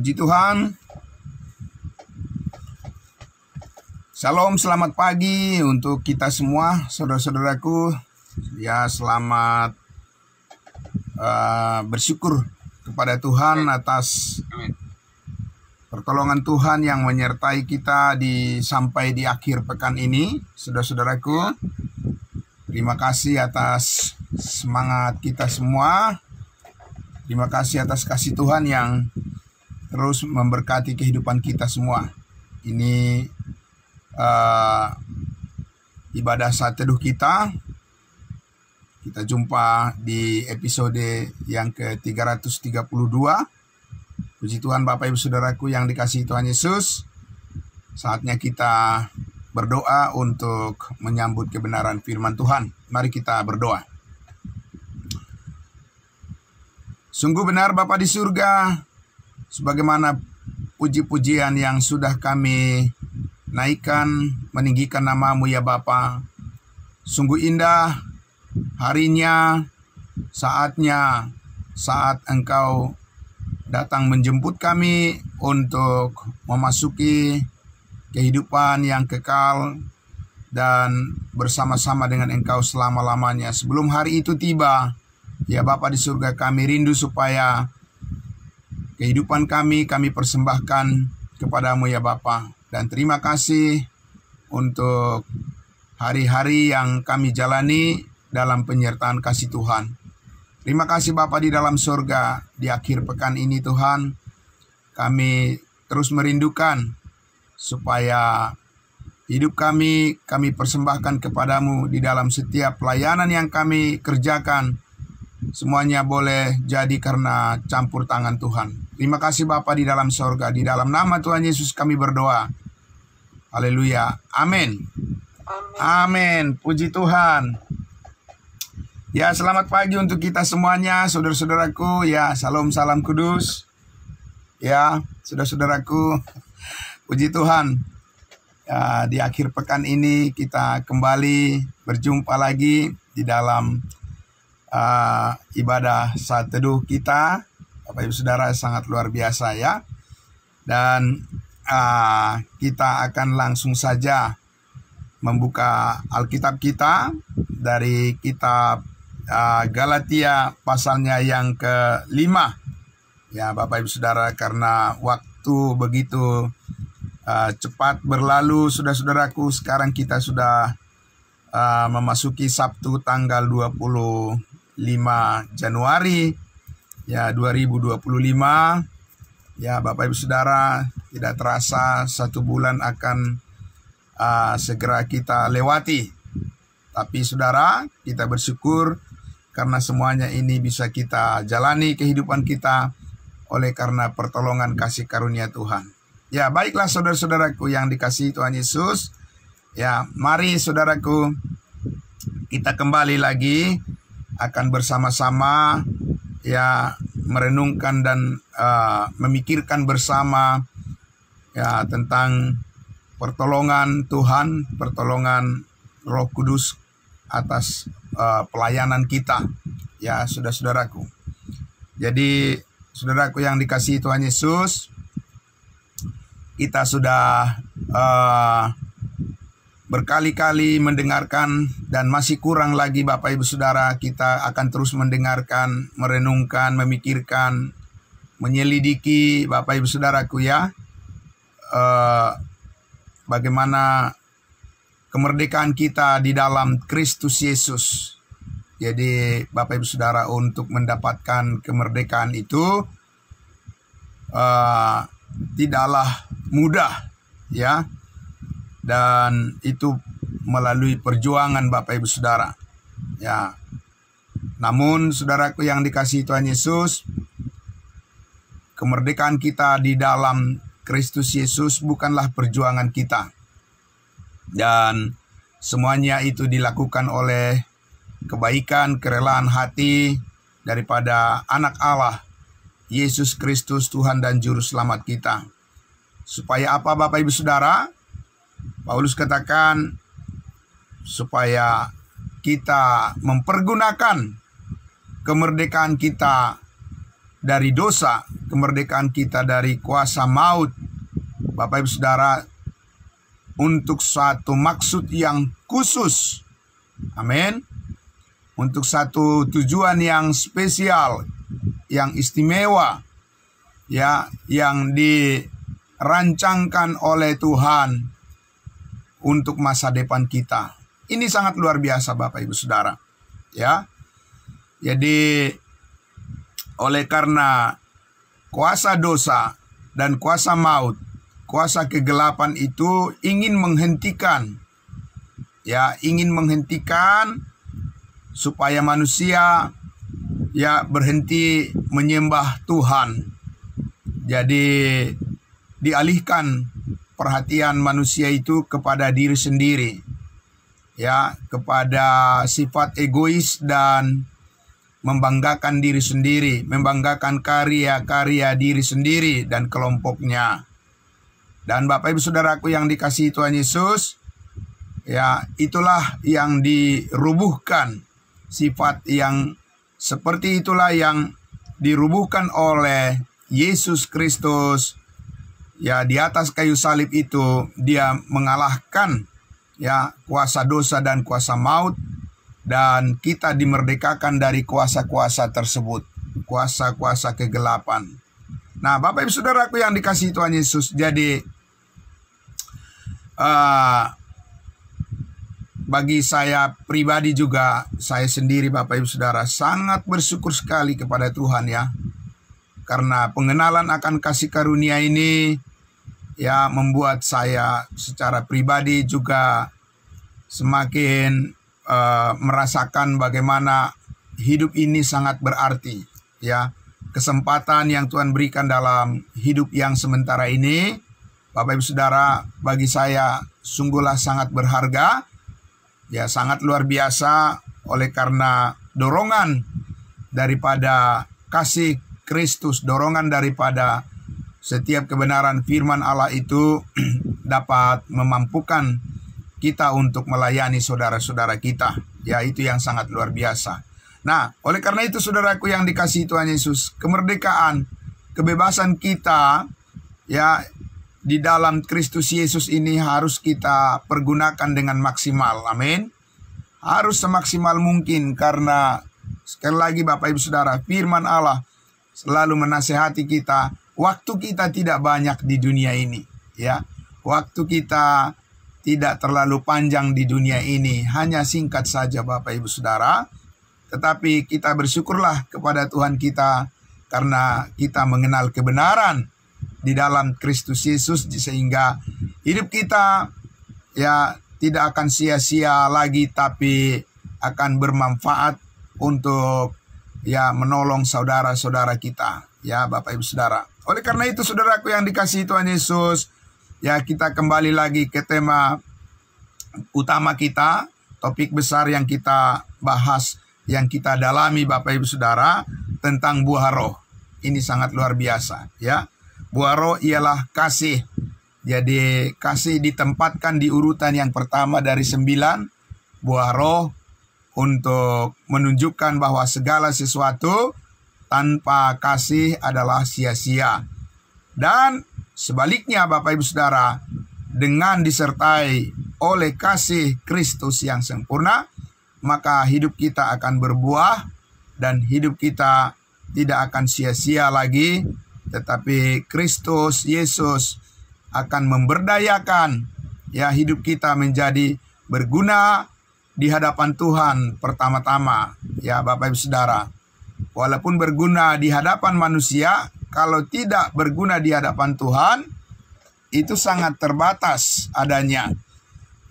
Puji Tuhan. Shalom, selamat pagi untuk kita semua, saudara-saudaraku. Ya, selamat bersyukur kepada Tuhan atas pertolongan Tuhan yang menyertai kita sampai di akhir pekan ini, saudara-saudaraku. Terima kasih atas semangat kita semua. Terima kasih atas kasih Tuhan yang terus memberkati kehidupan kita semua. Ini ibadah saat teduh kita. Kita jumpa di episode yang ke-332. Puji Tuhan Bapak Ibu Saudaraku yang dikasihi Tuhan Yesus. Saatnya kita berdoa untuk menyambut kebenaran firman Tuhan. Mari kita berdoa. Sungguh benar Bapa di surga, sebagaimana puji-pujian yang sudah kami naikkan, meninggikan nama-Mu ya Bapa. Sungguh indah harinya, saatnya, saat Engkau datang menjemput kami untuk memasuki kehidupan yang kekal dan bersama-sama dengan Engkau selama-lamanya. Sebelum hari itu tiba, ya Bapa di surga, kami rindu supaya kehidupan kami persembahkan kepadamu ya Bapa. Dan terima kasih untuk hari-hari yang kami jalani dalam penyertaan kasih Tuhan. Terima kasih Bapa di dalam surga. Di akhir pekan ini Tuhan, kami terus merindukan supaya hidup kami persembahkan kepadamu di dalam setiap pelayanan yang kami kerjakan. Semuanya boleh jadi karena campur tangan Tuhan. Terima kasih Bapa di dalam sorga. Di dalam nama Tuhan Yesus kami berdoa. Haleluya. Amin. Amin. Puji Tuhan. Ya, selamat pagi untuk kita semuanya, saudara-saudaraku. Ya, salam kudus. Ya, saudara-saudaraku. Puji Tuhan. Ya, di akhir pekan ini kita kembali berjumpa lagi di dalam ibadah saat teduh kita. Bapak Ibu Saudara, sangat luar biasa ya. Dan kita akan langsung saja membuka Alkitab kita dari kitab Galatia pasalnya yang ke-5. Ya Bapak Ibu Saudara, karena waktu begitu cepat berlalu, saudara-saudaraku, sekarang kita sudah memasuki Sabtu tanggal 25 Januari ya 2025. Ya Bapak Ibu Saudara, tidak terasa 1 bulan akan segera kita lewati. Tapi saudara, kita bersyukur karena semuanya ini bisa kita jalani kehidupan kita oleh karena pertolongan kasih karunia Tuhan. Ya, baiklah saudara-saudaraku yang dikasihi Tuhan Yesus. Ya, mari saudaraku, kita kembali lagi akan bersama-sama ya merenungkan dan memikirkan bersama ya tentang pertolongan Tuhan, pertolongan Roh Kudus atas pelayanan kita ya saudara-saudaraku. Jadi saudaraku yang dikasihi Tuhan Yesus, kita sudah berkali-kali mendengarkan dan masih kurang lagi Bapak Ibu Saudara, kita akan terus mendengarkan, merenungkan, memikirkan, menyelidiki Bapak Ibu Saudaraku ya, bagaimana kemerdekaan kita di dalam Kristus Yesus. Jadi Bapak Ibu Saudara, untuk mendapatkan kemerdekaan itu tidaklah mudah ya. Dan itu melalui perjuangan Bapak Ibu Saudara. Ya. Namun saudaraku yang dikasihi Tuhan Yesus, kemerdekaan kita di dalam Kristus Yesus bukanlah perjuangan kita. Dan semuanya itu dilakukan oleh kebaikan, kerelaan hati daripada anak Allah, Yesus Kristus, Tuhan dan Juru Selamat kita. Supaya apa Bapak Ibu Saudara? Paulus katakan supaya kita mempergunakan kemerdekaan kita dari dosa kemerdekaan kita dari kuasa maut, Bapak Ibu Saudara, untuk satu maksud yang khusus. Amin. Untuk satu tujuan yang spesial, yang istimewa, ya, yang dirancangkan oleh Tuhan untuk masa depan kita. Ini sangat luar biasa Bapak Ibu Saudara. Ya. Jadi oleh karena kuasa dosa dan kuasa maut, kuasa kegelapan itu ingin menghentikan, ya, ingin menghentikan supaya manusia ya berhenti menyembah Tuhan. Jadi dialihkan perhatian manusia itu kepada diri sendiri, ya, kepada sifat egois dan membanggakan diri sendiri, membanggakan karya-karya diri sendiri dan kelompoknya. Dan Bapak Ibu Saudaraku yang dikasihi Tuhan Yesus, ya, itulah yang dirubuhkan. Sifat yang seperti itulah yang dirubuhkan oleh Yesus Kristus. Ya, di atas kayu salib itu dia mengalahkan, ya, kuasa dosa dan kuasa maut. Dan kita dimerdekakan dari kuasa-kuasa tersebut, kuasa-kuasa kegelapan. Nah, Bapak Ibu Saudaraku yang dikasihi Tuhan Yesus, jadi bagi saya pribadi juga, saya sendiri Bapak Ibu Saudara sangat bersyukur sekali kepada Tuhan, ya. Karena pengenalan akan kasih karunia ini, ya, membuat saya secara pribadi juga semakin merasakan bagaimana hidup ini sangat berarti, ya. Kesempatan yang Tuhan berikan dalam hidup yang sementara ini, Bapak Ibu Saudara, bagi saya sungguhlah sangat berharga, ya, sangat luar biasa, oleh karena dorongan daripada kasih Kristus, dorongan daripada setiap kebenaran firman Allah itu dapat memampukan kita untuk melayani saudara-saudara kita. Ya, itu yang sangat luar biasa. Nah, oleh karena itu saudaraku yang dikasihi Tuhan Yesus, kemerdekaan, kebebasan kita, ya, di dalam Kristus Yesus ini harus kita pergunakan dengan maksimal. Amin. Harus semaksimal mungkin, karena sekali lagi Bapak Ibu Saudara, firman Allah selalu menasehati kita, waktu kita tidak banyak di dunia ini, ya. Waktu kita tidak terlalu panjang di dunia ini, hanya singkat saja Bapak Ibu Saudara. Tetapi kita bersyukurlah kepada Tuhan kita karena kita mengenal kebenaran di dalam Kristus Yesus, sehingga hidup kita, ya, tidak akan sia-sia lagi, tapi akan bermanfaat untuk, ya, menolong saudara-saudara kita, ya, Bapak Ibu Saudara. Oleh karena itu saudaraku yang dikasihi Tuhan Yesus, ya, kita kembali lagi ke tema utama kita, topik besar yang kita bahas, yang kita dalami Bapak Ibu Saudara, tentang buah roh. Ini sangat luar biasa, ya. Buah roh ialah kasih. Jadi kasih ditempatkan di urutan yang pertama dari 9 buah roh untuk menunjukkan bahwa segala sesuatu tanpa kasih adalah sia-sia. Dan sebaliknya Bapak Ibu Saudara, dengan disertai oleh kasih Kristus yang sempurna, maka hidup kita akan berbuah dan hidup kita tidak akan sia-sia lagi, tetapi Kristus Yesus akan memberdayakan, ya, hidup kita menjadi berguna di hadapan Tuhan pertama-tama, ya, Bapak Ibu Saudara. Walaupun berguna di hadapan manusia, kalau tidak berguna di hadapan Tuhan, itu sangat terbatas adanya.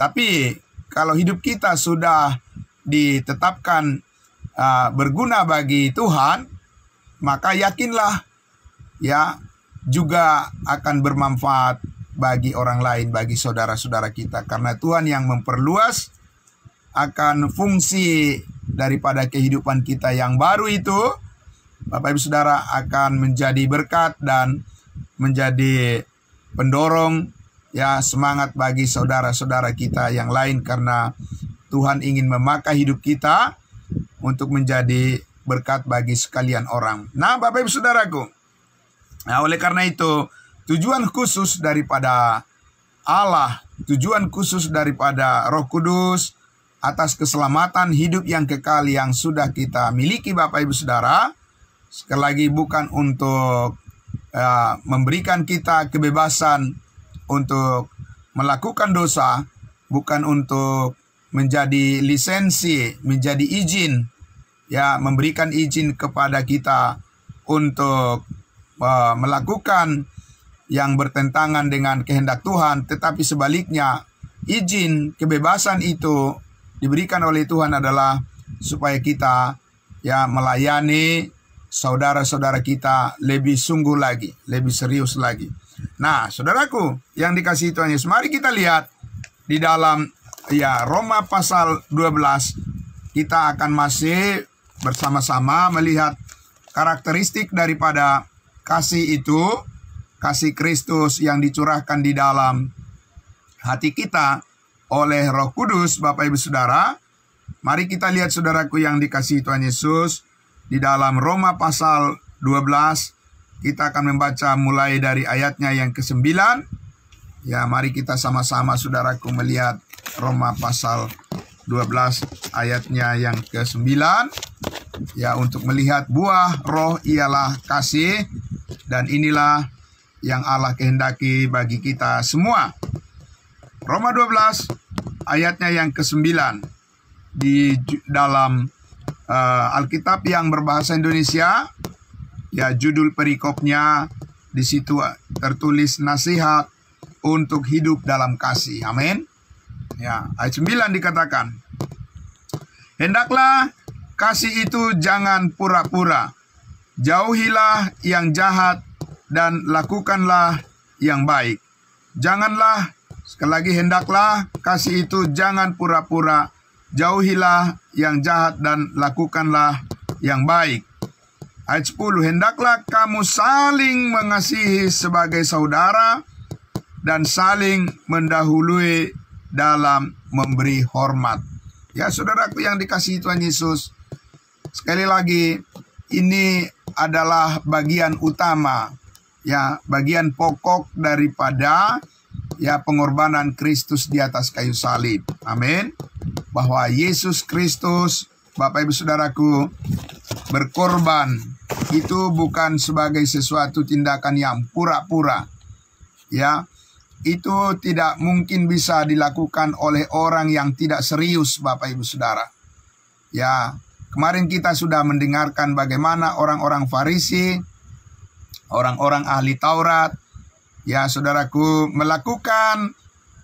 Tapi kalau hidup kita sudah ditetapkan berguna bagi Tuhan, maka yakinlah, ya, juga akan bermanfaat bagi orang lain, bagi saudara-saudara kita. Karena Tuhan yang memperluas akan fungsi daripada kehidupan kita yang baru itu, Bapak Ibu Saudara, akan menjadi berkat dan menjadi pendorong, ya, semangat bagi saudara-saudara kita yang lain, karena Tuhan ingin memakai hidup kita untuk menjadi berkat bagi sekalian orang. Nah, Bapak Ibu Saudaraku, Nah, oleh karena itu, tujuan khusus daripada Allah, tujuan khusus daripada Roh Kudus atas keselamatan hidup yang kekal yang sudah kita miliki Bapak Ibu Saudara, sekali lagi bukan untuk memberikan kita kebebasan untuk melakukan dosa, bukan untuk menjadi lisensi, menjadi izin, ya, memberikan izin kepada kita untuk melakukan yang bertentangan dengan kehendak Tuhan, tetapi sebaliknya izin kebebasan itu diberikan oleh Tuhan adalah supaya kita ya melayani saudara-saudara kita lebih sungguh lagi, lebih serius lagi. Nah, saudaraku yang dikasihi Tuhan Yesus, mari kita lihat di dalam Roma pasal 12. Kita akan masih bersama-sama melihat karakteristik daripada kasih itu, kasih Kristus yang dicurahkan di dalam hati kita oleh Roh Kudus, Bapak Ibu Saudara. Mari kita lihat saudaraku yang dikasihi Tuhan Yesus, di dalam Roma pasal 12, kita akan membaca mulai dari ayatnya yang ke-9. Ya, mari kita sama-sama saudaraku melihat Roma pasal 12 ayatnya yang ke-9. Ya, untuk melihat buah roh ialah kasih, dan inilah yang Allah kehendaki bagi kita semua. Roma 12 ayatnya yang ke-9 di dalam Alkitab yang berbahasa Indonesia, ya, judul perikopnya di situ tertulis nasihat untuk hidup dalam kasih. Amin. Ya, ayat 9 dikatakan, hendaklah kasih itu jangan pura-pura. Jauhilah yang jahat dan lakukanlah yang baik. Janganlah, sekali lagi, hendaklah kasih itu jangan pura-pura. Jauhilah yang jahat dan lakukanlah yang baik. Ayat 10, hendaklah kamu saling mengasihi sebagai saudara dan saling mendahului dalam memberi hormat. Ya, saudaraku yang dikasihi Tuhan Yesus, sekali lagi, ini adalah bagian utama, ya, bagian pokok daripada pengorbanan Kristus di atas kayu salib. Amin. Bahwa Yesus Kristus, Bapak Ibu Saudaraku, berkorban itu bukan sebagai sesuatu tindakan yang pura-pura. Ya, itu tidak mungkin bisa dilakukan oleh orang yang tidak serius, Bapak Ibu Saudara. Ya, kemarin kita sudah mendengarkan bagaimana orang-orang Farisi, orang-orang ahli Taurat, ya saudaraku, melakukan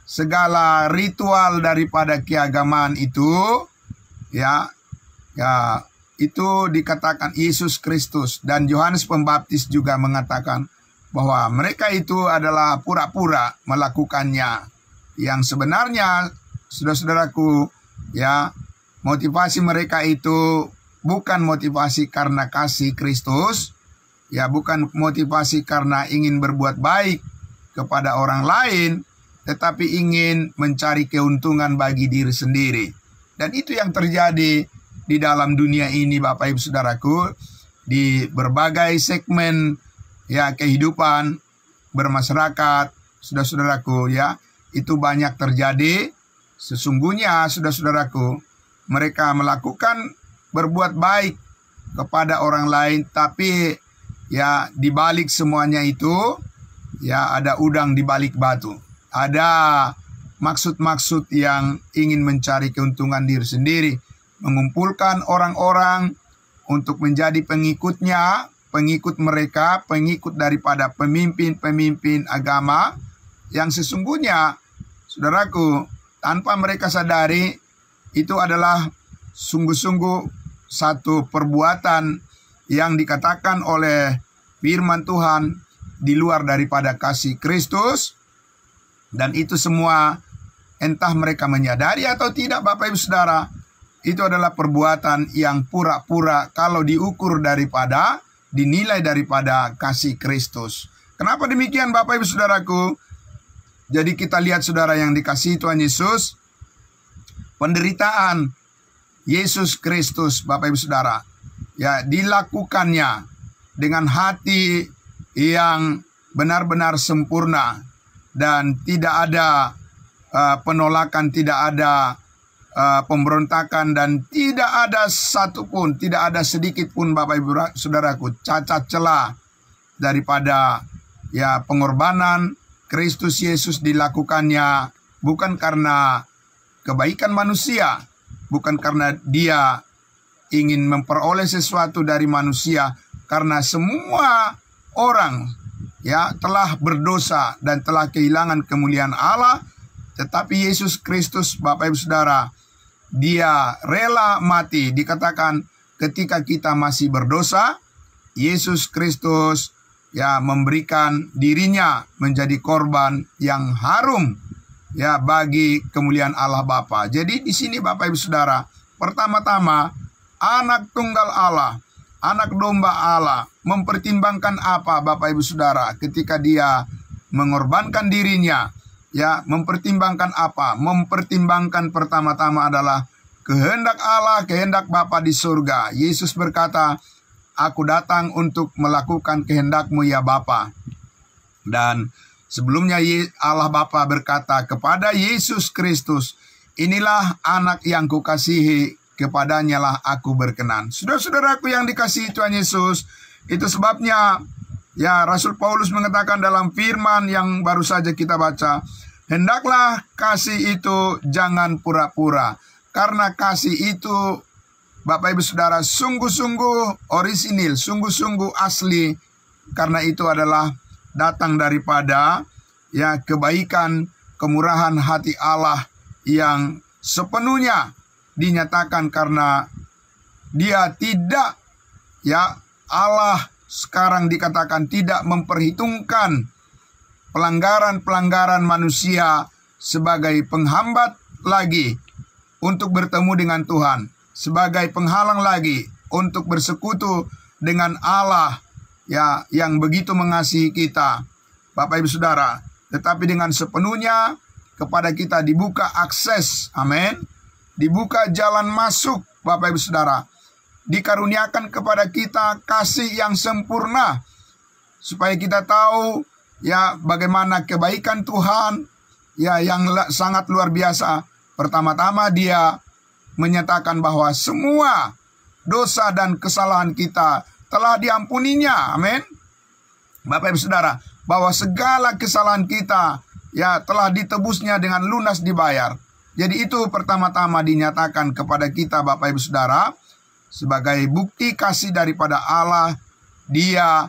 segala ritual daripada keagamaan itu, itu dikatakan Yesus Kristus, dan Yohanes Pembaptis juga mengatakan bahwa mereka itu adalah pura-pura melakukannya, yang sebenarnya saudara-saudaraku, ya, motivasi mereka itu bukan motivasi karena kasih Kristus, ya, bukan motivasi karena ingin berbuat baik kepada orang lain, tetapi ingin mencari keuntungan bagi diri sendiri. Dan itu yang terjadi di dalam dunia ini, Bapak Ibu Saudaraku, di berbagai segmen kehidupan bermasyarakat, saudara-saudaraku, ya, itu banyak terjadi. Sesungguhnya, saudara-saudaraku, mereka melakukan berbuat baik kepada orang lain, tapi ya di balik semuanya itu, ya, ada udang di balik batu. Ada maksud-maksud yang ingin mencari keuntungan diri sendiri, mengumpulkan orang-orang untuk menjadi pengikutnya, pengikut mereka, pengikut daripada pemimpin-pemimpin agama, yang sesungguhnya, saudaraku, tanpa mereka sadari, itu adalah sungguh-sungguh satu perbuatan yang dikatakan oleh firman Tuhan di luar daripada kasih Kristus. Dan itu semua, entah mereka menyadari atau tidak, Bapak Ibu Saudara, itu adalah perbuatan yang pura-pura kalau diukur daripada, dinilai daripada kasih Kristus. Kenapa demikian, Bapak Ibu Saudaraku? Jadi kita lihat, saudara yang dikasihi Tuhan Yesus, penderitaan Yesus Kristus, Bapak Ibu Saudara, ya, dilakukannya dengan hati yang benar-benar sempurna dan tidak ada penolakan, tidak ada pemberontakan, dan tidak ada satupun, tidak ada sedikit pun Bapak Ibu Saudaraku cacat celah daripada pengorbanan Kristus Yesus dilakukannya bukan karena kebaikan manusia, bukan karena dia ingin memperoleh sesuatu dari manusia, karena semua orang telah berdosa dan telah kehilangan kemuliaan Allah. Tetapi Yesus Kristus, Bapak Ibu Saudara, dia rela mati. Dikatakan ketika kita masih berdosa, Yesus Kristus memberikan dirinya menjadi korban yang harum bagi kemuliaan Allah Bapa. Jadi di sini Bapak Ibu Saudara, pertama-tama anak tunggal Allah, anak domba Allah, mempertimbangkan apa Bapak Ibu Saudara ketika dia mengorbankan dirinya? Mempertimbangkan apa? Mempertimbangkan pertama-tama adalah kehendak Allah, kehendak Bapa di surga. Yesus berkata, "Aku datang untuk melakukan kehendak-Mu ya Bapa." Dan sebelumnya Allah Bapa berkata kepada Yesus Kristus, "Inilah anak yang kukasihi, kepadanya lah aku berkenan." Saudara-saudaraku yang dikasihi Tuhan Yesus, itu sebabnya Rasul Paulus mengatakan dalam firman yang baru saja kita baca, "Hendaklah kasih itu jangan pura-pura, karena kasih itu Bapak Ibu Saudara sungguh-sungguh orisinil, sungguh-sungguh asli, karena itu adalah datang daripada kebaikan, kemurahan hati Allah yang sepenuhnya dinyatakan karena dia tidak Allah sekarang dikatakan tidak memperhitungkan pelanggaran-pelanggaran manusia sebagai penghambat lagi untuk bertemu dengan Tuhan, sebagai penghalang lagi untuk bersekutu dengan Allah yang begitu mengasihi kita, Bapak Ibu Saudara. Tetapi dengan sepenuhnya kepada kita dibuka akses, amin, dibuka jalan masuk, Bapak Ibu Saudara. Dikaruniakan kepada kita kasih yang sempurna, supaya kita tahu bagaimana kebaikan Tuhan yang sangat luar biasa. Pertama-tama dia menyatakan bahwa semua dosa dan kesalahan kita telah diampuninya, amin. Bapak Ibu Saudara, bahwa segala kesalahan kita telah ditebusnya dengan lunas dibayar. Jadi itu pertama-tama dinyatakan kepada kita Bapak Ibu Saudara, sebagai bukti kasih daripada Allah. Dia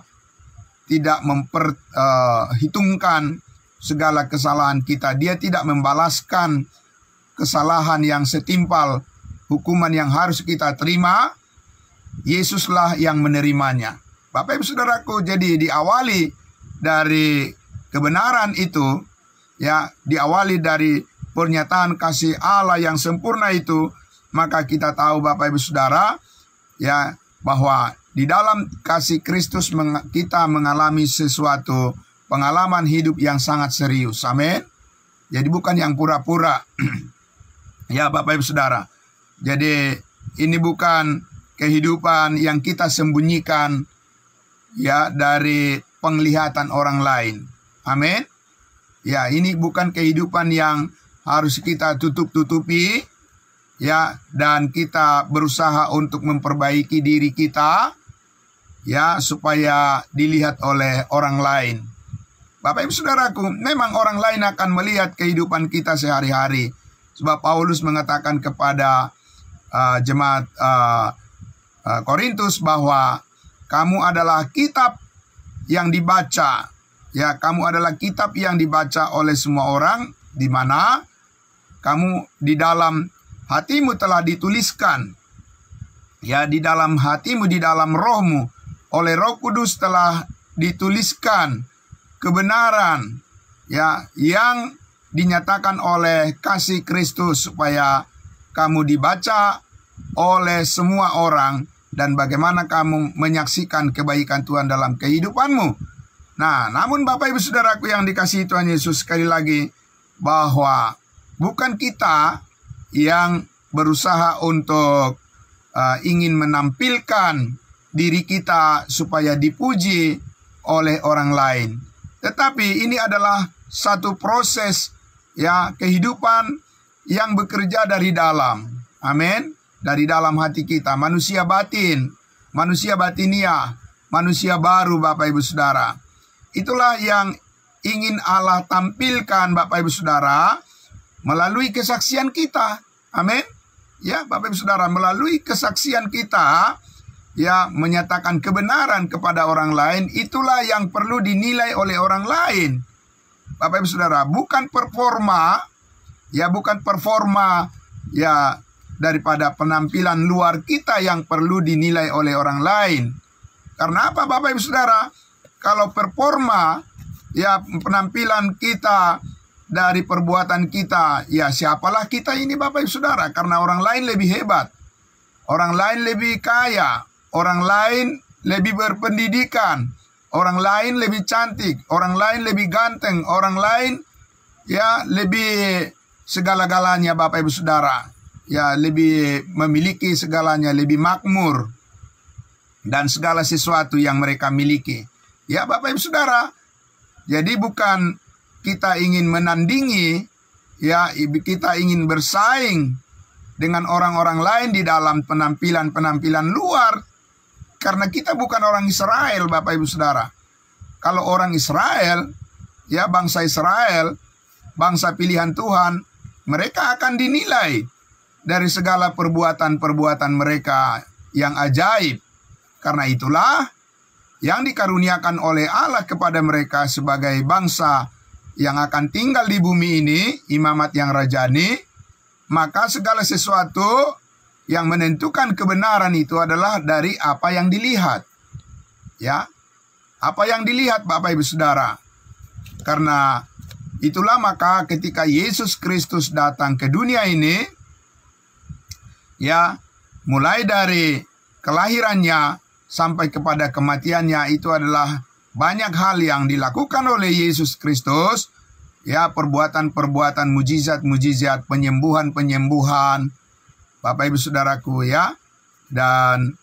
tidak memperhitungkan segala kesalahan kita. Dia tidak membalaskan kesalahan yang setimpal hukuman yang harus kita terima. Yesuslah yang menerimanya. Bapak Ibu Saudaraku, jadi diawali dari kebenaran itu, diawali dari pernyataan kasih Allah yang sempurna itu, maka kita tahu Bapak Ibu Saudara, bahwa di dalam kasih Kristus kita mengalami sesuatu pengalaman hidup yang sangat serius. Amin. Jadi bukan yang pura-pura. Bapak Ibu Saudara. Jadi ini bukan kehidupan yang kita sembunyikan dari penglihatan orang lain. Amin. Ini bukan kehidupan yang harus kita tutup-tutupi, dan kita berusaha untuk memperbaiki diri kita, supaya dilihat oleh orang lain. Bapak Ibu Saudaraku, memang orang lain akan melihat kehidupan kita sehari-hari. Sebab Paulus mengatakan kepada jemaat Korintus bahwa kamu adalah kitab yang dibaca. Kamu adalah kitab yang dibaca oleh semua orang, di mana kamu di dalam hatimu telah dituliskan. Di dalam hatimu, di dalam rohmu, oleh Roh Kudus telah dituliskan kebenaran yang dinyatakan oleh kasih Kristus, supaya kamu dibaca oleh semua orang, dan bagaimana kamu menyaksikan kebaikan Tuhan dalam kehidupanmu. Nah, namun Bapak Ibu Saudaraku yang dikasihi Tuhan Yesus, sekali lagi, bahwa bukan kita yang berusaha untuk ingin menampilkan diri kita supaya dipuji oleh orang lain. Tetapi ini adalah satu proses ya kehidupan yang bekerja dari dalam. Amin. Dari dalam hati kita, manusia batin, manusia batinia, manusia baru Bapak Ibu Saudara. Itulah yang ingin Allah tampilkan Bapak Ibu Saudara melalui kesaksian kita. Amin. Ya, Bapak Ibu Saudara, melalui kesaksian kita ya menyatakan kebenaran kepada orang lain, itulah yang perlu dinilai oleh orang lain. Bapak Ibu Saudara, bukan performa ya daripada penampilan luar kita yang perlu dinilai oleh orang lain. Karena apa Bapak Ibu Saudara? Kalau performa ya penampilan kita dari perbuatan kita, ya siapalah kita ini Bapak Ibu Saudara? Karena orang lain lebih hebat, orang lain lebih kaya, orang lain lebih berpendidikan, orang lain lebih cantik, orang lain lebih ganteng, orang lain ya lebih segala-galanya Bapak Ibu Saudara. Ya lebih memiliki segalanya, lebih makmur dan segala sesuatu yang mereka miliki. Ya Bapak Ibu Saudara, jadi bukan kita ingin menandingi, ya kita ingin bersaing dengan orang-orang lain di dalam penampilan-penampilan luar. Karena kita bukan orang Israel Bapak Ibu Saudara. Kalau orang Israel, ya bangsa Israel, bangsa pilihan Tuhan, mereka akan dinilai dari segala perbuatan-perbuatan mereka yang ajaib. Karena itulah yang dikaruniakan oleh Allah kepada mereka sebagai bangsa yang akan tinggal di bumi ini, imamat yang rajani. Maka segala sesuatu yang menentukan kebenaran itu adalah dari apa yang dilihat. Ya, apa yang dilihat Bapak Ibu Saudara. Karena itulah maka ketika Yesus Kristus datang ke dunia ini, ya, mulai dari kelahirannya sampai kepada kematiannya, itu adalah banyak hal yang dilakukan oleh Yesus Kristus. Ya, perbuatan-perbuatan mujizat-mujizat, penyembuhan-penyembuhan, Bapak Ibu Saudaraku ya, dan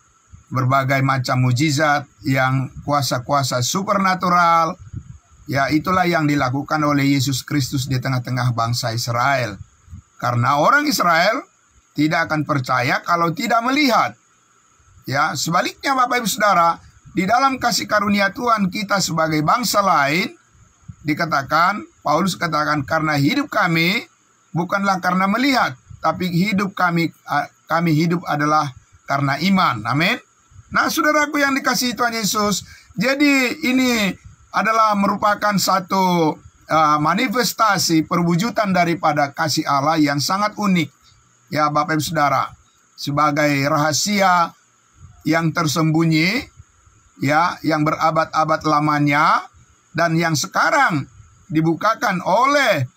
berbagai macam mujizat yang kuasa-kuasa supernatural. Ya, itulah yang dilakukan oleh Yesus Kristus di tengah-tengah bangsa Israel. Karena orang Israel tidak akan percaya kalau tidak melihat. Ya, sebaliknya Bapak Ibu Saudara, di dalam kasih karunia Tuhan kita sebagai bangsa lain, dikatakan, Paulus katakan, karena hidup kami bukanlah karena melihat, tapi hidup kami hidup adalah karena iman. Amin. Nah, saudaraku yang dikasihi Tuhan Yesus, jadi ini adalah merupakan satu manifestasi perwujudan daripada kasih Allah yang sangat unik. Ya Bapak Ibu Saudara, sebagai rahasia yang tersembunyi, ya, yang berabad-abad lamanya, dan yang sekarang dibukakan oleh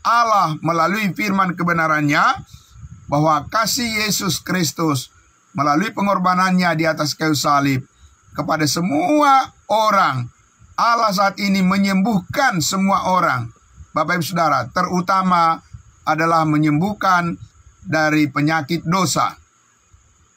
Allah melalui firman kebenarannya, bahwa kasih Yesus Kristus melalui pengorbanannya di atas kayu salib kepada semua orang. Allah saat ini menyembuhkan semua orang, Bapak Ibu Saudara, terutama adalah menyembuhkan dari penyakit dosa.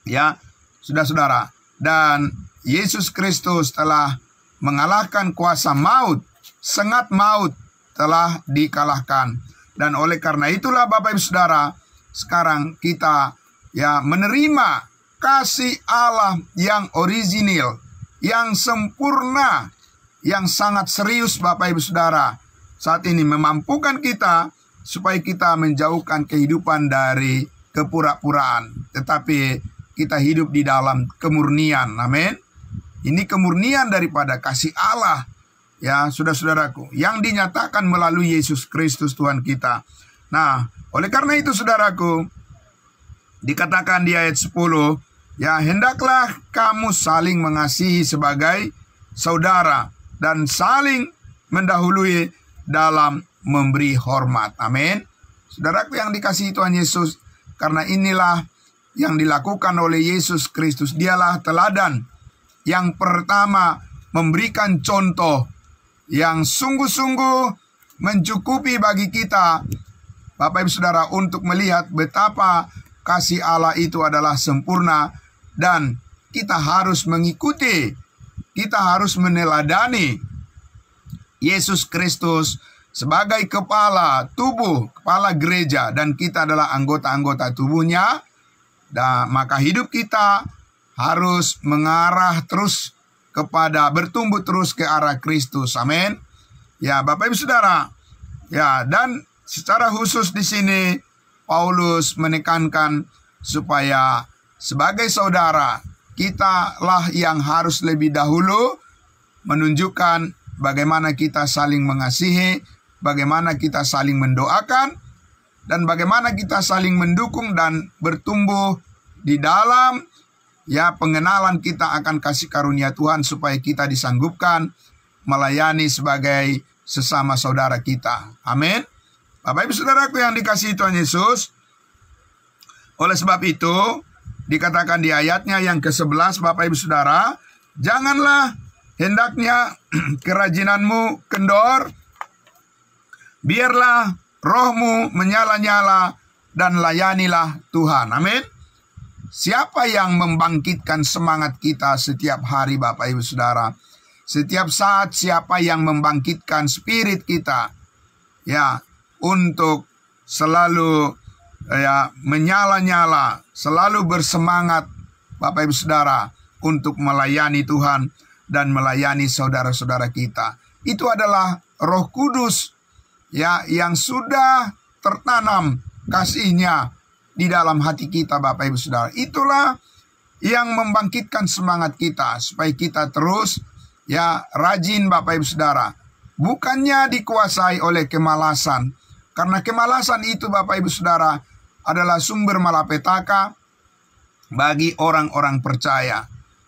Ya, saudara-saudara, dan Yesus Kristus telah mengalahkan kuasa maut, sengat maut telah dikalahkan. Dan oleh karena itulah Bapak Ibu Saudara, sekarang kita ya menerima kasih Allah yang orisinil, yang sempurna, yang sangat serius Bapak Ibu Saudara. Saat ini memampukan kita supaya kita menjauhkan kehidupan dari kepura-puraan, tetapi kita hidup di dalam kemurnian. Amin. Ini kemurnian daripada kasih Allah, ya saudara-saudaraku, yang dinyatakan melalui Yesus Kristus Tuhan kita. Nah, oleh karena itu saudaraku, dikatakan di ayat 10, ya hendaklah kamu saling mengasihi sebagai saudara dan saling mendahului dalam memberi hormat. Amin. Saudaraku yang dikasihi Tuhan Yesus, karena inilah yang dilakukan oleh Yesus Kristus. Dialah teladan yang pertama memberikan contoh yang sungguh-sungguh mencukupi bagi kita, Bapak Ibu Saudara, untuk melihat betapa kasih Allah itu adalah sempurna, dan kita harus mengikuti kita harus meneladani Yesus Kristus sebagai kepala tubuh, kepala gereja, dan kita adalah anggota-anggota tubuhnya. Dan maka hidup kita harus mengarah terus kepada bertumbuh terus ke arah Kristus. Amin. Ya, Bapak Ibu Saudara. Ya, dan secara khusus di sini Paulus menekankan supaya sebagai saudara kita lah yang harus lebih dahulu menunjukkan bagaimana kita saling mengasihi, bagaimana kita saling mendoakan, dan bagaimana kita saling mendukung dan bertumbuh di dalam pengenalan kita akan kasih karunia Tuhan supaya kita disanggupkan melayani sebagai sesama saudara kita. Amin. Bapak Ibu Saudaraku yang dikasihi Tuhan Yesus, oleh sebab itu dikatakan di ayatnya yang ke-11, Bapak Ibu Saudara, janganlah hendaknya kerajinanmu kendor, biarlah rohmu menyala-nyala dan layanilah Tuhan. Amin. Siapa yang membangkitkan semangat kita setiap hari, Bapak Ibu Saudara? Setiap saat siapa yang membangkitkan spirit kita untuk selalu menyala-nyala, selalu bersemangat, Bapak Ibu Saudara, untuk melayani Tuhan dan melayani saudara-saudara kita. Itu adalah Roh Kudus yang sudah tertanam kasih-Nya di dalam hati kita, Bapak Ibu Saudara. Itulah yang membangkitkan semangat kita supaya kita terus rajin, Bapak Ibu Saudara. Bukannya dikuasai oleh kemalasan. Karena kemalasan itu, Bapak Ibu Saudara, adalah sumber malapetaka bagi orang-orang percaya.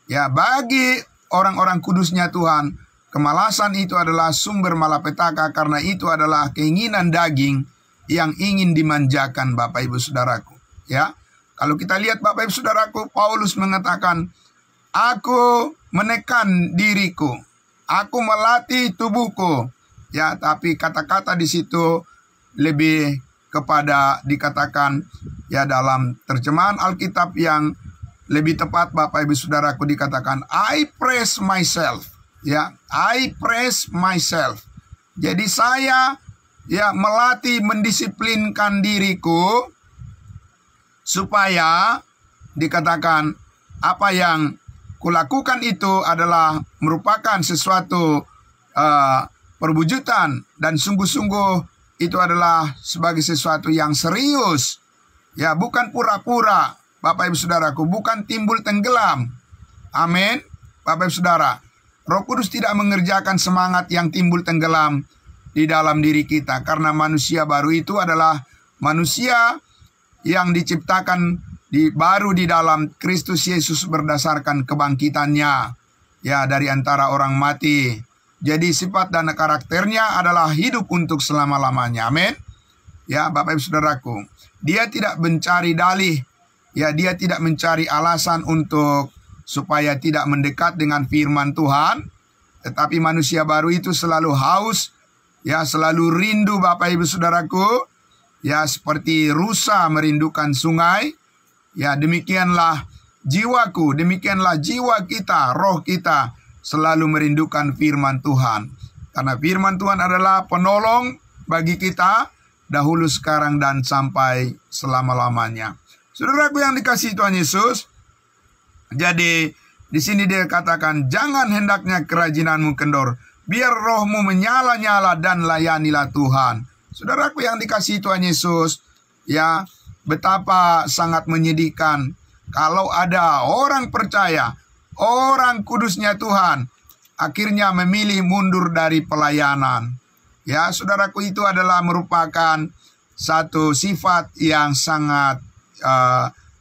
Bagi orang-orang kudusnya Tuhan, kemalasan itu adalah sumber malapetaka karena itu adalah keinginan daging yang ingin dimanjakan, Bapak Ibu Saudaraku. Kalau kita lihat, Bapak Ibu Saudaraku, Paulus mengatakan, aku menekan diriku, aku melatih tubuhku. Tapi kata-kata di situ lebih kepada dikatakan dalam terjemahan Alkitab yang lebih tepat, Bapak Ibu Saudaraku, dikatakan I praise myself. I praise myself. Jadi saya melatih, mendisiplinkan diriku supaya dikatakan apa yang kulakukan itu adalah merupakan sesuatu perwujudan dan sungguh-sungguh itu adalah sebagai sesuatu yang serius. Bukan pura-pura, Bapak Ibu Saudaraku, bukan timbul tenggelam. Amin. Bapak Ibu Saudara, Roh Kudus tidak mengerjakan semangat yang timbul tenggelam di dalam diri kita. Karena manusia baru itu adalah manusia yang diciptakan baru di dalam Kristus Yesus berdasarkan kebangkitannya dari antara orang mati. Jadi sifat dan karakternya adalah hidup untuk selama-lamanya. Amin. Bapak Ibu Saudaraku, dia tidak mencari dalih. Dia tidak mencari alasan untuk supaya tidak mendekat dengan firman Tuhan. Tetapi manusia baru itu selalu haus, selalu rindu, Bapak Ibu Saudaraku. Seperti rusa merindukan sungai. Demikianlah jiwaku, demikianlah jiwa kita, roh kita selalu merindukan firman Tuhan. Karena firman Tuhan adalah penolong bagi kita dahulu, sekarang, dan sampai selama-lamanya. Saudaraku yang dikasihi Tuhan Yesus, jadi di sini dia katakan, jangan hendaknya kerajinanmu kendor, biar rohmu menyala-nyala dan layanilah Tuhan. Saudaraku yang dikasihi Tuhan Yesus, betapa sangat menyedihkan kalau ada orang percaya, orang kudusnya Tuhan, akhirnya memilih mundur dari pelayanan. Saudaraku, itu adalah merupakan satu sifat yang sangat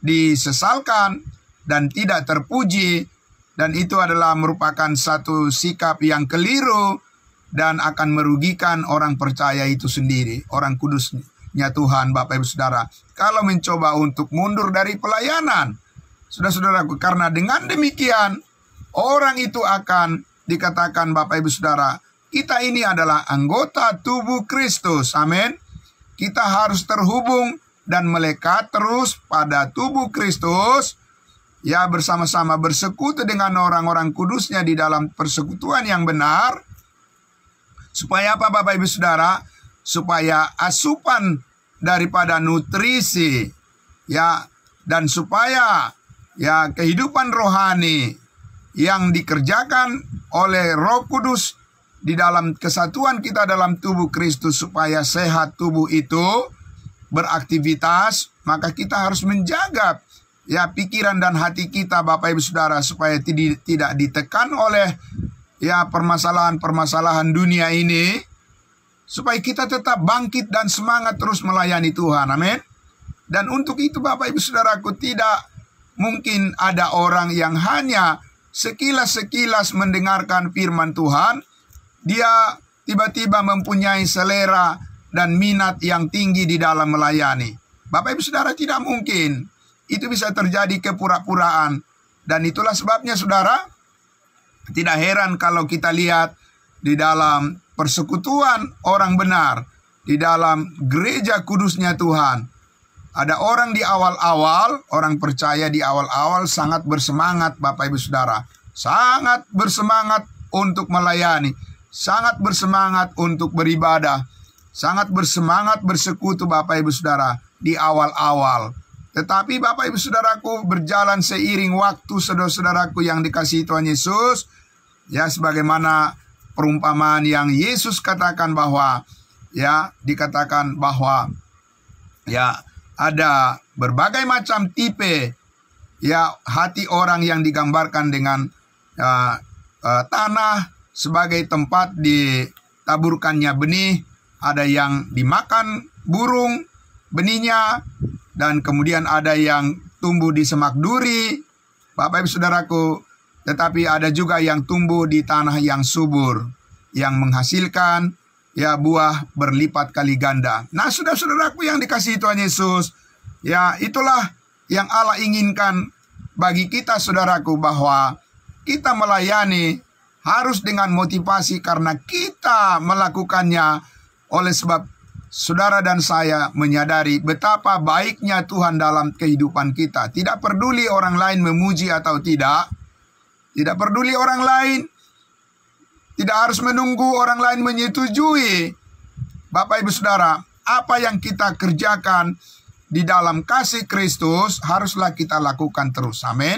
disesalkan dan tidak terpuji. Dan itu adalah merupakan satu sikap yang keliru dan akan merugikan orang percaya itu sendiri, orang kudusnya Tuhan, Bapak Ibu Saudara, kalau mencoba untuk mundur dari pelayanan. Saudara-saudaraku, karena dengan demikian orang itu akan dikatakan, Bapak Ibu Saudara, kita ini adalah anggota tubuh Kristus. Amin. Kita harus terhubung dan melekat terus pada tubuh Kristus, ya bersama-sama bersekutu dengan orang-orang kudusnya di dalam persekutuan yang benar. Supaya apa Bapak Ibu Saudara? Supaya asupan daripada nutrisi, ya, dan supaya ya kehidupan rohani yang dikerjakan oleh Roh Kudus di dalam kesatuan kita dalam tubuh Kristus, supaya sehat tubuh itu beraktivitas, maka kita harus menjaga ya pikiran dan hati kita Bapak Ibu Saudara, supaya tidak ditekan oleh ya permasalahan-permasalahan dunia ini, supaya kita tetap bangkit dan semangat terus melayani Tuhan. Amin. Dan untuk itu Bapak Ibu Saudaraku, tidak mungkin ada orang yang hanya sekilas-sekilas mendengarkan firman Tuhan, dia tiba-tiba mempunyai selera dan minat yang tinggi di dalam melayani. Bapak Ibu Saudara, tidak mungkin. Itu bisa terjadi kepura-puraan. Dan itulah sebabnya Saudara, tidak heran kalau kita lihat di dalam persekutuan orang benar, di dalam gereja kudusnya Tuhan, ada orang di awal-awal, orang percaya di awal-awal sangat bersemangat Bapak Ibu Saudara. Sangat bersemangat untuk melayani, sangat bersemangat untuk beribadah, sangat bersemangat bersekutu Bapak Ibu Saudara di awal-awal. Tetapi Bapak Ibu Saudaraku, berjalan seiring waktu, saudara-saudaraku yang dikasihi Tuhan Yesus, ya sebagaimana perumpamaan yang Yesus katakan bahwa, ya dikatakan bahwa, ya ada berbagai macam tipe, ya hati orang yang digambarkan dengan tanah sebagai tempat ditaburkannya benih. Ada yang dimakan burung benihnya, dan kemudian ada yang tumbuh di semak duri Bapak Ibu Saudaraku. Tetapi ada juga yang tumbuh di tanah yang subur, yang menghasilkan ya buah berlipat kali ganda. Nah saudara-saudaraku yang dikasihi Tuhan Yesus, ya itulah yang Allah inginkan bagi kita saudaraku, bahwa kita melayani harus dengan motivasi karena kita melakukannya. Oleh sebab saudara dan saya menyadari betapa baiknya Tuhan dalam kehidupan kita. Tidak peduli orang lain memuji atau tidak. Tidak peduli orang lain. Tidak harus menunggu orang lain menyetujui. Bapak Ibu Saudara, apa yang kita kerjakan di dalam kasih Kristus haruslah kita lakukan terus. Amin.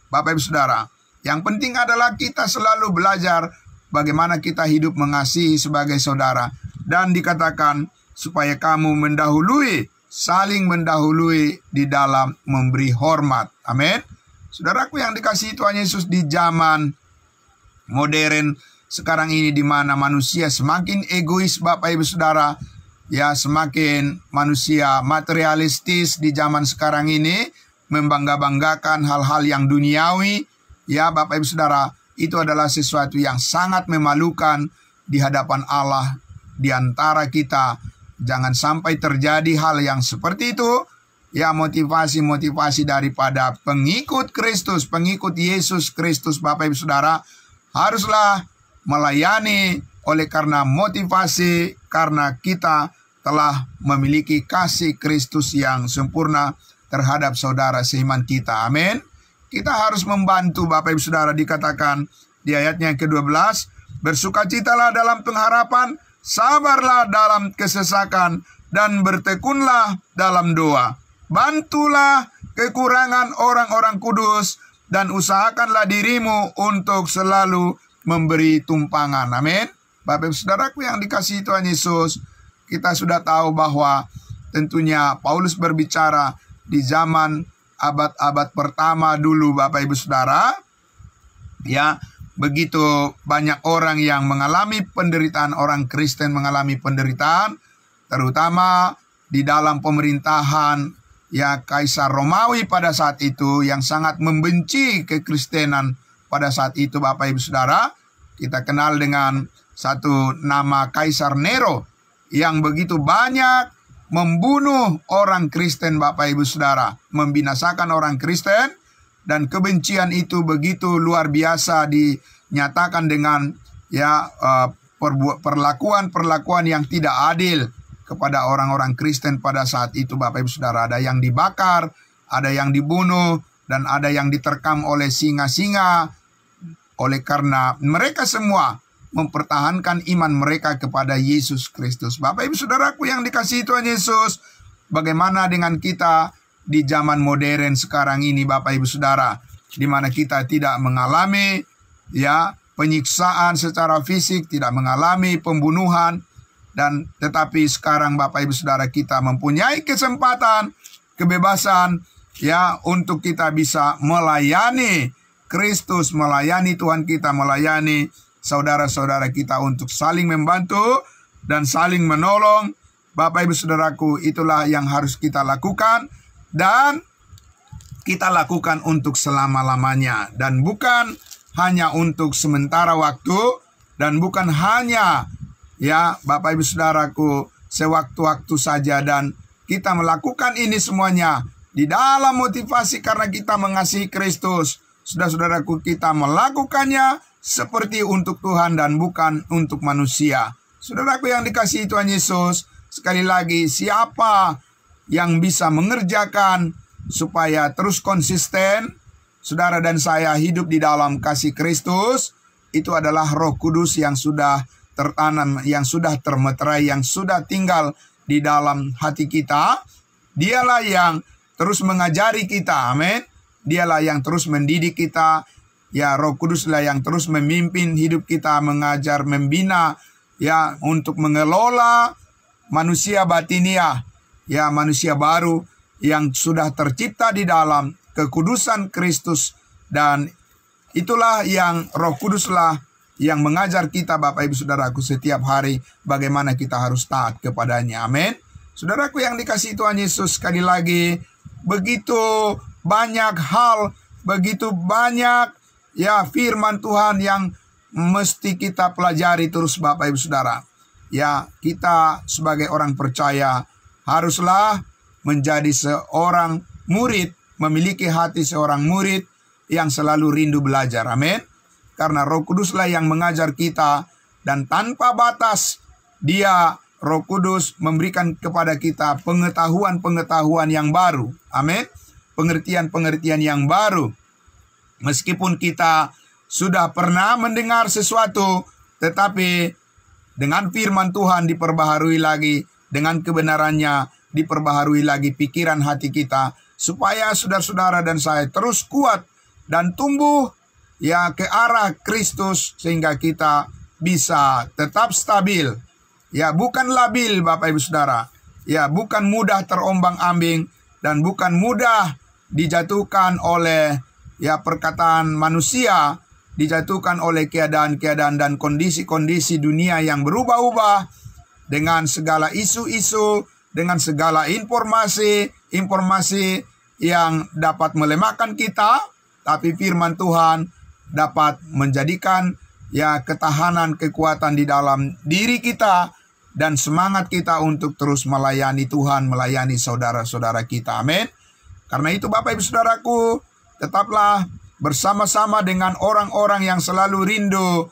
Bapak Ibu Saudara, yang penting adalah kita selalu belajar bagaimana kita hidup mengasihi sebagai saudara. Dan dikatakan supaya kamu mendahului, saling mendahului di dalam memberi hormat. Amin. Saudaraku yang dikasihi Tuhan Yesus, di zaman modern sekarang ini, di mana manusia semakin egois Bapak Ibu Saudara, ya semakin manusia materialistis di zaman sekarang ini, membangga-banggakan hal-hal yang duniawi, ya Bapak Ibu Saudara, itu adalah sesuatu yang sangat memalukan di hadapan Allah. Di antara kita jangan sampai terjadi hal yang seperti itu. Ya motivasi-motivasi daripada pengikut Kristus, pengikut Yesus Kristus Bapak Ibu Saudara, haruslah melayani oleh karena motivasi, karena kita telah memiliki kasih Kristus yang sempurna terhadap saudara seiman kita. Amin. Kita harus membantu Bapak Ibu Saudara, dikatakan di ayatnya yang ke-12, bersukacitalah dalam pengharapan, sabarlah dalam kesesakan, dan bertekunlah dalam doa. Bantulah kekurangan orang-orang kudus, dan usahakanlah dirimu untuk selalu memberi tumpangan. Amin. Bapak Ibu Saudaraku yang dikasihi Tuhan Yesus, kita sudah tahu bahwa tentunya Paulus berbicara di zaman abad-abad pertama dulu Bapak Ibu Saudara, ya begitu banyak orang yang mengalami penderitaan, orang Kristen mengalami penderitaan, terutama di dalam pemerintahan ya Kaisar Romawi pada saat itu, yang sangat membenci kekristenan pada saat itu Bapak Ibu Saudara. Kita kenal dengan satu nama Kaisar Nero yang begitu banyak membunuh orang Kristen Bapak Ibu Saudara, membinasakan orang Kristen. Dan kebencian itu begitu luar biasa dinyatakan dengan ya perlakuan yang tidak adil kepada orang-orang Kristen pada saat itu Bapak Ibu Saudara. Ada yang dibakar, ada yang dibunuh, dan ada yang diterkam oleh singa-singa, oleh karena mereka semua mempertahankan iman mereka kepada Yesus Kristus. Bapak Ibu Saudaraku yang dikasihi Tuhan Yesus, bagaimana dengan kita di zaman modern sekarang ini, Bapak Ibu Saudara, di mana kita tidak mengalami penyiksaan secara fisik, tidak mengalami pembunuhan, dan tetapi sekarang Bapak Ibu Saudara kita mempunyai kesempatan, kebebasan untuk kita bisa melayani Kristus, melayani Tuhan kita, melayani saudara-saudara kita untuk saling membantu dan saling menolong. Bapak Ibu Saudaraku, itulah yang harus kita lakukan, dan kita lakukan untuk selama-lamanya, dan bukan hanya untuk sementara waktu, dan bukan hanya Bapak Ibu Saudaraku sewaktu-waktu saja, dan kita melakukan ini semuanya di dalam motivasi karena kita mengasihi Kristus. Saudara-saudaraku, kita melakukannya seperti untuk Tuhan dan bukan untuk manusia. Saudaraku yang dikasihi Tuhan Yesus, sekali lagi, siapa yang bisa mengerjakan supaya terus konsisten saudara dan saya hidup di dalam kasih Kristus? Itu adalah Roh Kudus yang sudah tertanam, yang sudah termeterai, yang sudah tinggal di dalam hati kita. Dialah yang terus mengajari kita, amin. Dialah yang terus mendidik kita. Roh Kuduslah yang terus memimpin hidup kita, mengajar, membina, untuk mengelola manusia batiniah, manusia baru yang sudah tercipta di dalam kekudusan Kristus. Dan itulah yang Roh Kuduslah yang mengajar kita, Bapak Ibu Saudaraku, setiap hari bagaimana kita harus taat kepadanya, amin. Saudaraku yang dikasihi Tuhan Yesus, sekali lagi, begitu banyak hal, begitu banyak firman Tuhan yang mesti kita pelajari terus, Bapak Ibu Saudara. Kita sebagai orang percaya haruslah menjadi seorang murid, memiliki hati seorang murid yang selalu rindu belajar, amin. Karena Roh Kuduslah yang mengajar kita, dan tanpa batas Roh Kudus memberikan kepada kita pengetahuan-pengetahuan yang baru, amin. Pengertian-pengertian yang baru. Meskipun kita sudah pernah mendengar sesuatu, tetapi dengan firman Tuhan diperbaharui lagi, dengan kebenarannya diperbaharui lagi pikiran hati kita, supaya saudara-saudara dan saya terus kuat dan tumbuh ke arah Kristus, sehingga kita bisa tetap stabil, bukan labil, Bapak Ibu Saudara, bukan mudah terombang-ambing, dan bukan mudah dijatuhkan oleh perkataan manusia, dijatuhkan oleh keadaan-keadaan dan kondisi-kondisi dunia yang berubah-ubah, dengan segala isu-isu, dengan segala informasi yang dapat melemahkan kita. Tapi firman Tuhan dapat menjadikan ketahanan, kekuatan di dalam diri kita, dan semangat kita untuk terus melayani Tuhan, melayani saudara-saudara kita, amin. Karena itu Bapak Ibu Saudaraku, tetaplah bersama-sama dengan orang-orang yang selalu rindu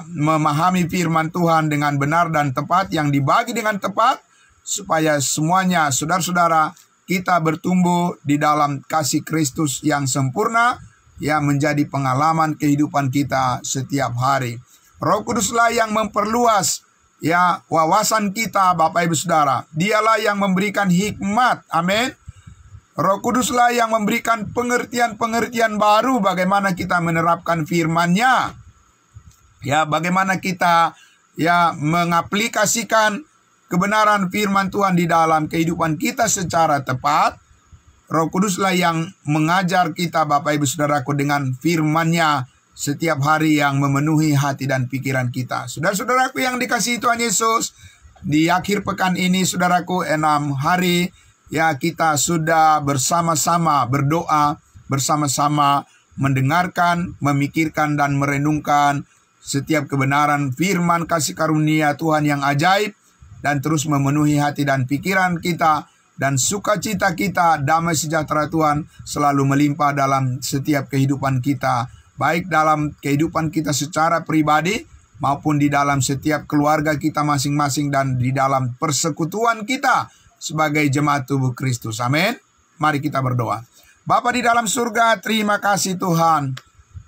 memahami firman Tuhan dengan benar dan tepat, yang dibagi dengan tepat, supaya semuanya saudara-saudara kita bertumbuh di dalam kasih Kristus yang sempurna, menjadi pengalaman kehidupan kita setiap hari. Roh Kuduslah yang memperluas wawasan kita, Bapak Ibu Saudara. Dialah yang memberikan hikmat, amin. Roh Kuduslah yang memberikan pengertian-pengertian baru bagaimana kita menerapkan firman-Nya. Bagaimana kita mengaplikasikan kebenaran firman Tuhan di dalam kehidupan kita secara tepat. Roh Kuduslah yang mengajar kita, Bapak Ibu Saudaraku, dengan firman-Nya setiap hari, yang memenuhi hati dan pikiran kita. Saudara-saudaraku yang dikasihi Tuhan Yesus, di akhir pekan ini, saudaraku, 6 hari kita sudah bersama-sama berdoa, bersama-sama mendengarkan, memikirkan, dan merenungkan setiap kebenaran firman kasih karunia Tuhan yang ajaib, dan terus memenuhi hati dan pikiran kita, dan sukacita kita, damai sejahtera Tuhan selalu melimpah dalam setiap kehidupan kita, baik dalam kehidupan kita secara pribadi, maupun di dalam setiap keluarga kita masing-masing, dan di dalam persekutuan kita sebagai jemaat tubuh Kristus, amin. Mari kita berdoa. Bapa di dalam surga, terima kasih Tuhan.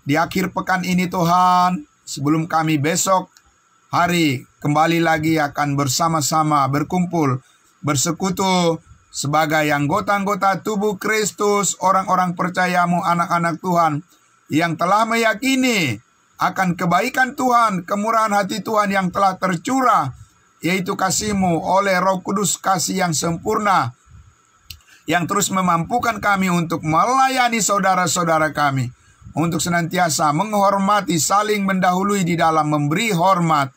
Di akhir pekan ini Tuhan, sebelum kami besok hari kembali lagi akan bersama-sama berkumpul, bersekutu sebagai anggota-anggota tubuh Kristus, orang-orang percayamu, anak-anak Tuhan, yang telah meyakini akan kebaikan Tuhan, kemurahan hati Tuhan yang telah tercurah, yaitu kasih-Mu oleh Roh Kudus, kasih yang sempurna, yang terus memampukan kami untuk melayani saudara-saudara kami, untuk senantiasa menghormati, saling mendahului di dalam memberi hormat,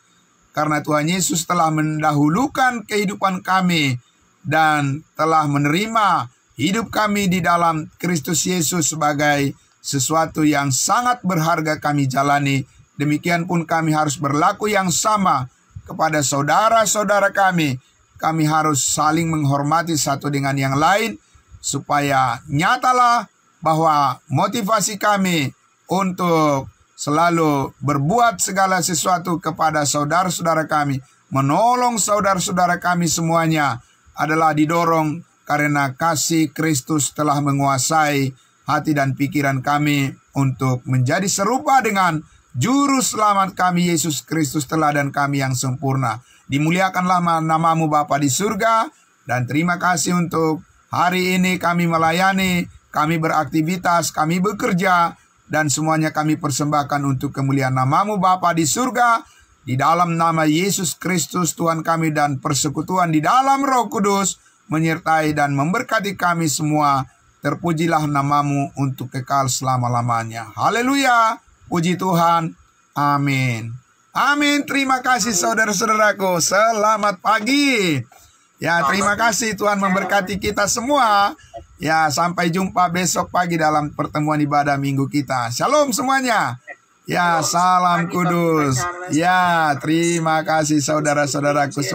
karena Tuhan Yesus telah mendahulukan kehidupan kami dan telah menerima hidup kami di dalam Kristus Yesus sebagai sesuatu yang sangat berharga kami jalani. Demikian pun kami harus berlaku yang sama kepada saudara-saudara kami. Kami harus saling menghormati satu dengan yang lain, supaya nyatalah bahwa motivasi kami untuk selalu berbuat segala sesuatu kepada saudara-saudara kami, menolong saudara-saudara kami semuanya, adalah didorong karena kasih Kristus telah menguasai hati dan pikiran kami untuk menjadi serupa dengan Juru Selamat kami, Yesus Kristus teladan kami yang sempurna. Dimuliakanlah nama-Mu Bapa di surga, dan terima kasih untuk hari ini kami melayani, kami beraktivitas, kami bekerja, dan semuanya kami persembahkan untuk kemuliaan nama-Mu Bapa di surga, di dalam nama Yesus Kristus Tuhan kami, dan persekutuan di dalam Roh Kudus menyertai dan memberkati kami semua. Terpujilah nama-Mu untuk kekal selama-lamanya. Haleluya, puji Tuhan, amin. Amin. Terima kasih saudara-saudaraku. Selamat pagi. Ya, terima kasih, Tuhan memberkati kita semua. Ya, sampai jumpa besok pagi dalam pertemuan ibadah minggu kita. Shalom semuanya. Ya, salam kudus. Ya, terima kasih saudara-saudaraku semua.